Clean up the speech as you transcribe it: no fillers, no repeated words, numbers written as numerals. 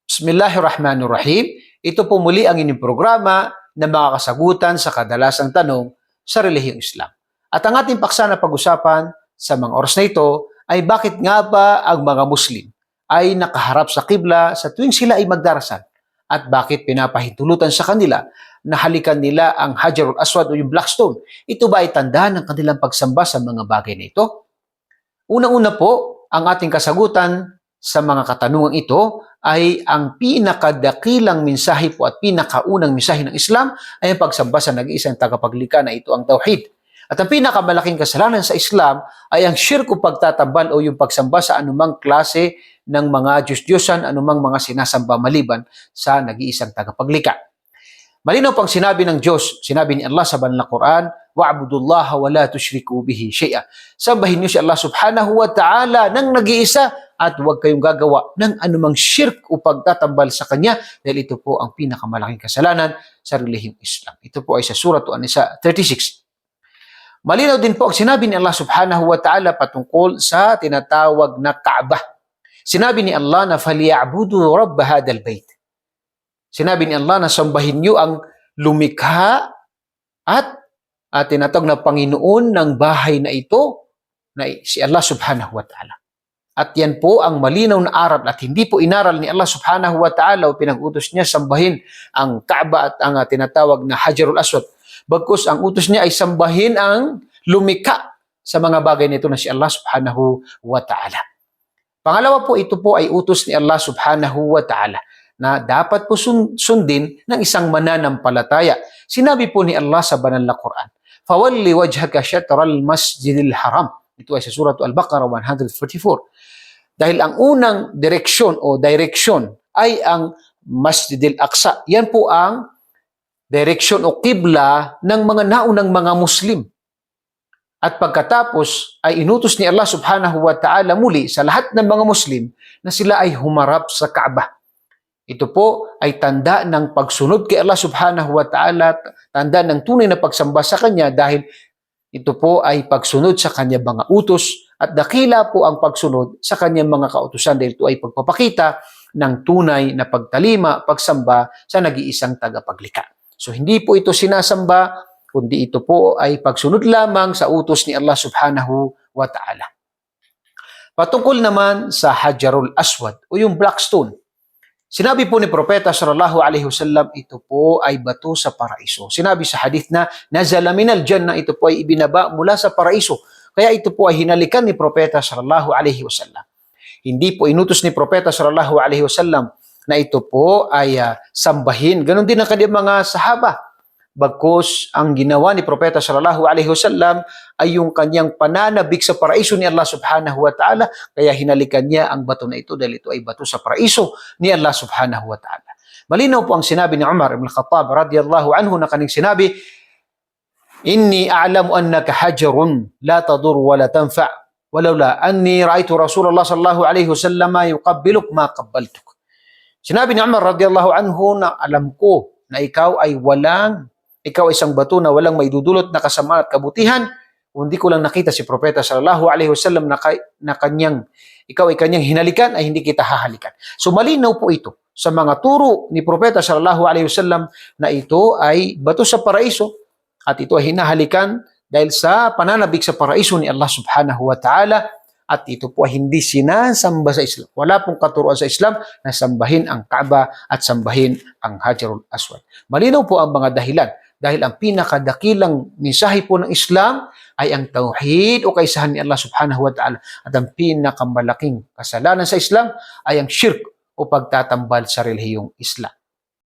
Bismillahirrahmanirrahim. Ito po muli ang inyong programa na mga kasagutan sa kadalasang tanong sa relihiyong Islam. At ang ating paksa na pag-usapan sa mga oras na ito ay bakit nga ba ang mga Muslim ay nakaharap sa kibla sa tuwing sila ay magdarasal at bakit pinapahintulutan sa kanila na halikan nila ang Hajarul Aswad o yung Black Stone. Ito ba ay tanda ng kanilang pagsamba sa mga bagay na ito? Unang-una po, ang ating kasagutan sa mga katanungang ito ay ang pinakadakilang mensahe po at pinakaunang mensahe ng Islam ay ang pagsamba sa nag-iisang tagapaglikha na ito ang Tauhid. At ang pinakamalaking kasalanan sa Islam ay ang shirk o pagtatambal o yung pagsamba sa anumang klase ng mga Diyos-Diyosan, anumang mga sinasamba maliban sa nag-iisang tagapaglikha. Malinaw pang sinabi ng Diyos, sinabi ni Allah sa banal na Quran, wa'budullaha wa la tusyriku bihi syai'a. Sambahin niyo si Allah subhanahu wa ta'ala nang nag-iisa at huwag kayong gagawa ng anumang shirk o pagtatambal sa Kanya dahil ito po ang pinakamalaking kasalanan sa relihiyong Islam. Ito po ay sa Surah An-Nisa 36. Malinaw din po ang sinabi ni Allah subhanahu wa ta'ala patungkol sa tinatawag na Kaabah. Sinabi ni Allah na فَلْيَعْبُدُوا رَبَّ هَذَا الْبَيْتِ. Sinabi ni Allah na sambahin niyo ang lumikha at tinatawag na Panginoon ng bahay na ito, na si Allah subhanahu wa ta'ala. At yan po ang malinaw na aral at hindi po inaral ni Allah subhanahu wa ta'ala o pinag-utos niya sambahin ang Kaaba at ang tinatawag na Hajarul Aswad. Bagkus ang utos niya ay sambahin ang lumikha sa mga bagay nito na si Allah subhanahu wa ta'ala. Pangalawa po, ito po ay utos ni Allah subhanahu wa ta'ala na dapat po sundin ng isang mananampalataya. Sinabi po ni Allah sa banal na Quran, فَوَلِّ وَجْهَكَ شَطْرَ الْمَسْجِدِ الْحَرَامِ. Ito ay sa Surah Al-Baqarah 144. Dahil ang unang direksyon ay ang Masjid al-Aqsa. Yan po ang direksyon o kibla ng mga naunang mga Muslim. At pagkatapos ay inutos ni Allah subhanahu wa ta'ala muli sa lahat ng mga Muslim na sila ay humarap sa Kaaba. Ito po ay tanda ng pagsunod kay Allah subhanahu wa ta'ala, tanda ng tunay na pagsamba sa Kanya dahil ito po ay pagsunod sa Kanyang mga utos at dakila po ang pagsunod sa Kanyang mga kautusan dahil ito ay pagpapakita ng tunay na pagtalima, pagsamba sa nag-iisang tagapaglikha. So hindi po ito sinasamba, kundi ito po ay pagsunod lamang sa utos ni Allah subhanahu wa ta'ala. Patungkol naman sa Hajarul Aswad o yung Black Stone, sinabi po ni Propeta sallallahu alaihi wasallam, ito po ay bato sa paraiso. Sinabi sa hadith na nazala minal jannah, ito po ay ibinaba mula sa paraiso. Kaya ito po ay hinalikan ni Propeta sallallahu alaihi wasallam. Hindi po inutos ni Propeta sallallahu alaihi wasallam na ito po ay sambahin. Ganon din ang kanyang mga sahaba. Bagkus ang ginawa ni Propeta sallallahu alaihi wasallam ay yung kanyang pananabik sa paraiso ni Allah subhanahu wa ta'ala, kaya hinalikan niya ang bato na ito dahil ito ay bato sa paraiso ni Allah subhanahu wa ta'ala. Malinaw po ang sinabi ni Umar ibn Khattab radiyallahu anhu na kaning sinabi, inni a'lamu annaka hajarun la tadur wa la tanfa' walawla anni ra'aytu Rasulullah sallallahu alaihi wasallam yuqabbiluk ma qabbaltuk. Sinabi ni Umar radiyallahu anhu na alam ko na ikaw ay isang bato na walang maidudulot na kasamaan at kabutihan, kundi ko lang nakita si Propeta sallallahu alaihi wasallam na ikaw ay kanyang hinalikan ay hindi kita hahalikan. So malinaw po ito sa mga turo ni Propeta sallallahu alaihi wasallam na ito ay bato sa paraiso at ito ay hinahalikan dahil sa pananabik sa paraiso ni Allah subhanahu wa ta'ala at ito po ay hindi sinasamba sa Islam. Wala pong katuruan sa Islam na sambahin ang Kaaba at sambahin ang Hajarul Aswad. Malinaw po ang mga dahilan. Dahil ang pinakadakilang mensahe po ng Islam ay ang tauhid o kaisahan ni Allah subhanahu wa ta'ala. At ang pinakamalaking kasalanan sa Islam ay ang shirk o pagtatambal sa relihiyong Islam.